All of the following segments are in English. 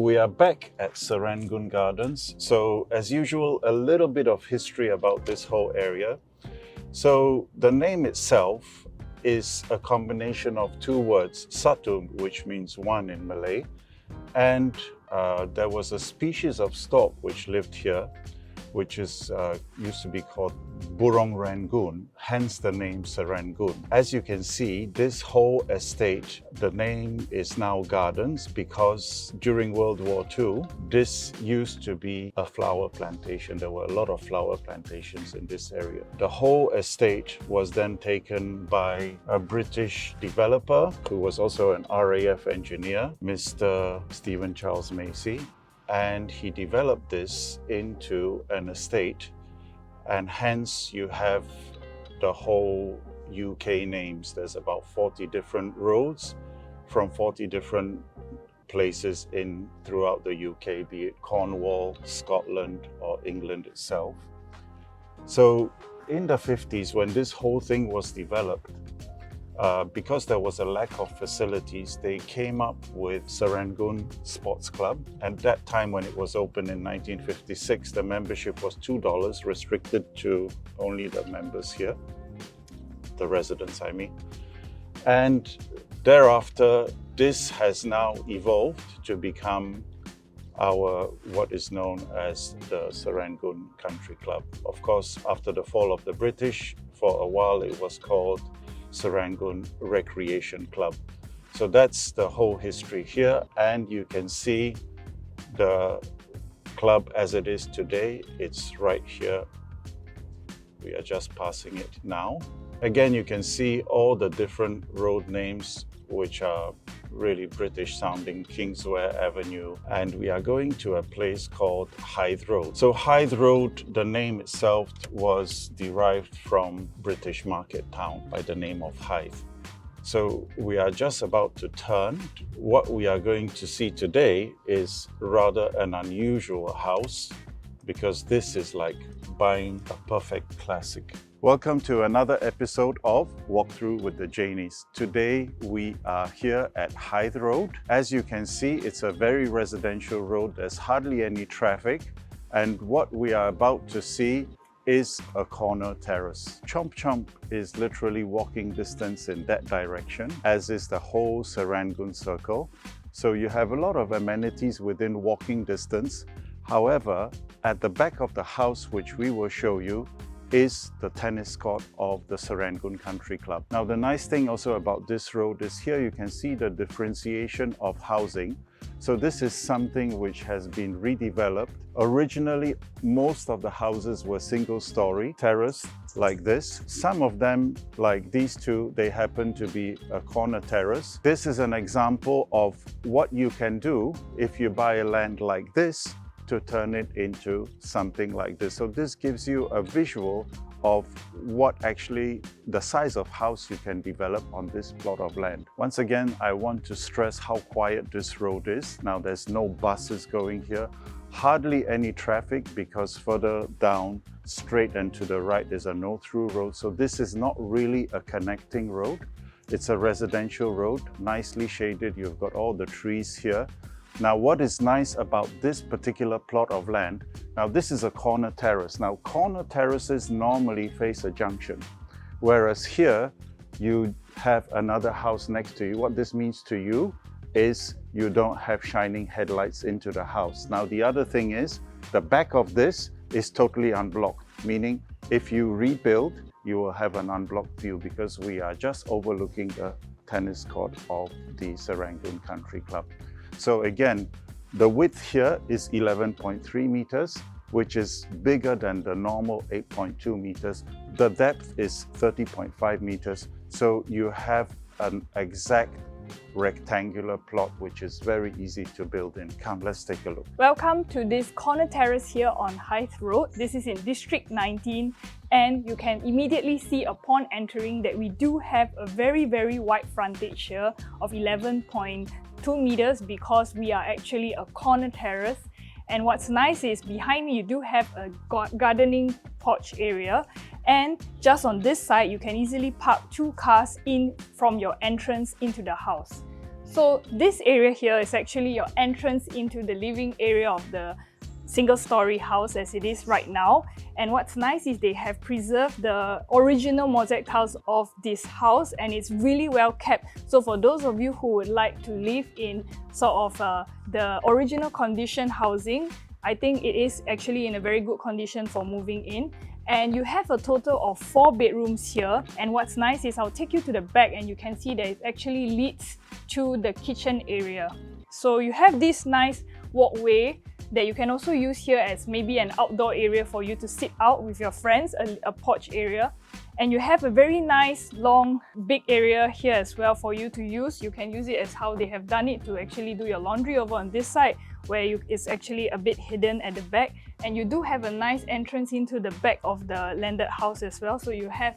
We are back at Serangoon Gardens. So as usual, a little bit of history about this whole area. So the name itself is a combination of two words, satu, which means one in Malay, and there was a species of stork which lived here, which is used to be called burung rangoon, hence the name Serangoon. As you can see, this whole estate, the name is now Gardens because during World War II, this used to be a flower plantation. There were a lot of flower plantations in this area. The whole estate was then taken by a British developer who was also an RAF engineer, Mr. Stephen Charles Macy. And he developed this into an estate, and hence you have the whole UK names. There's about 40 different roads from 40 different places throughout the UK, be it Cornwall, Scotland, or England itself. So in the 50s, when this whole thing was developed, because there was a lack of facilities, they came up with Serangoon Sports Club. At that time, when it was opened in 1956, the membership was $2, restricted to only the members here, the residents, I mean. And thereafter, this has now evolved to become what is known as the Serangoon Country Club. Of course, after the fall of the British, for a while it was called Serangoon Recreation Club. So that's the whole history here, and you can see the club as it is today. It's right here. We are just passing it now. Again, you can see all the different road names which are really British sounding, Kingswear Avenue, and we are going to a place called Hythe Road. So Hythe Road, the name itself was derived from British Market Town by the name of Hythe. So we are just about to turn. What we are going to see today is rather an unusual house, because this is like buying a perfect classic. Welcome to another episode of Walkthrough with the Janies. Today we are here at Hythe Road. As you can see, it's a very residential road. There's hardly any traffic, and what we are about to see is a corner terrace. Chomp Chomp is literally walking distance in that direction, as is the whole Serangoon circle. So you have a lot of amenities within walking distance. However, at the back of the house, which we will show you, is the tennis court of the Serangoon Country Club. Now, the nice thing also about this road is here you can see the differentiation of housing. So this is something which has been redeveloped. Originally, most of the houses were single-story, terrace like this. Some of them, like these two, they happen to be a corner terrace. This is an example of what you can do if you buy a land like this to turn it into something like this. So this gives you a visual of what actually the size of house you can develop on this plot of land. Once again, I want to stress how quiet this road is. Now there's no buses going here, hardly any traffic, because further down, straight and to the right is a no-through road. So this is not really a connecting road. It's a residential road, nicely shaded. You've got all the trees here. Now, what is nice about this particular plot of land, now this is a corner terrace. Now, corner terraces normally face a junction, whereas here you have another house next to you. What this means to you is you don't have shining headlights into the house. Now, the other thing is the back of this is totally unblocked, meaning if you rebuild, you will have an unblocked view, because we are just overlooking the tennis court of the Serangoon Country Club. So again, the width here is 11.3 meters, which is bigger than the normal 8.2 meters. The depth is 30.5 meters. So you have an exact rectangular plot, which is very easy to build in. Come, let's take a look. Welcome to this corner terrace here on Hythe Road. This is in District 19, and you can immediately see upon entering that we do have a very wide frontage here of 11.2 meters, because we are actually a corner terrace. And what's nice is behind me you do have a gardening porch area, and just on this side you can easily park 2 cars in from your entrance into the house. So this area here is actually your entrance into the living area of the single-story house as it is right now. And what's nice is they have preserved the original mosaic tiles of this house, and it's really well kept. So for those of you who would like to live in sort of the original condition housing, I think it is actually in a very good condition for moving in. And you have a total of 4 bedrooms here. And what's nice is I'll take you to the back and you can see that it actually leads to the kitchen area. So you have this nice walkway that you can also use here as maybe an outdoor area for you to sit out with your friends, a porch area. And you have a very nice, long, big area here as well for you to use. You can use it as how they have done it to actually do your laundry over on this side, where it's actually a bit hidden at the back. And you do have a nice entrance into the back of the landed house as well. So you have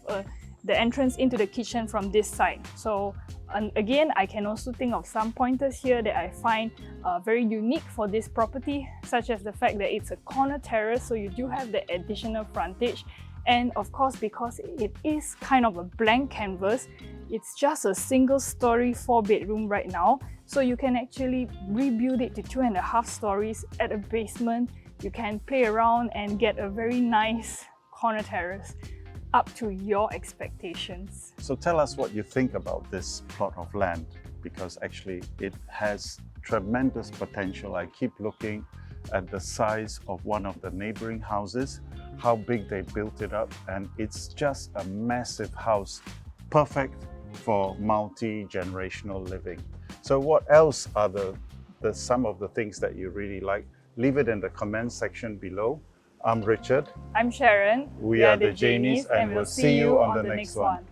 the entrance into the kitchen from this side. So again, I can also think of some pointers here that I find very unique for this property, such as the fact that it's a corner terrace, so you do have the additional frontage. And of course, because it is kind of a blank canvas, it's just a single-story 4-bedroom right now. So you can actually rebuild it to 2.5 stories at a basement. You can play around and get a very nice corner terrace up to your expectations. So tell us what you think about this plot of land, because actually it has tremendous potential. I keep looking at the size of one of the neighboring houses, how big they built it up, and it's just a massive house, perfect for multi-generational living. So what else are some of the things that you really like? Leave it in the comments section below. I'm Richard. I'm Sharon. We are the Janies, and we'll see you on the next one.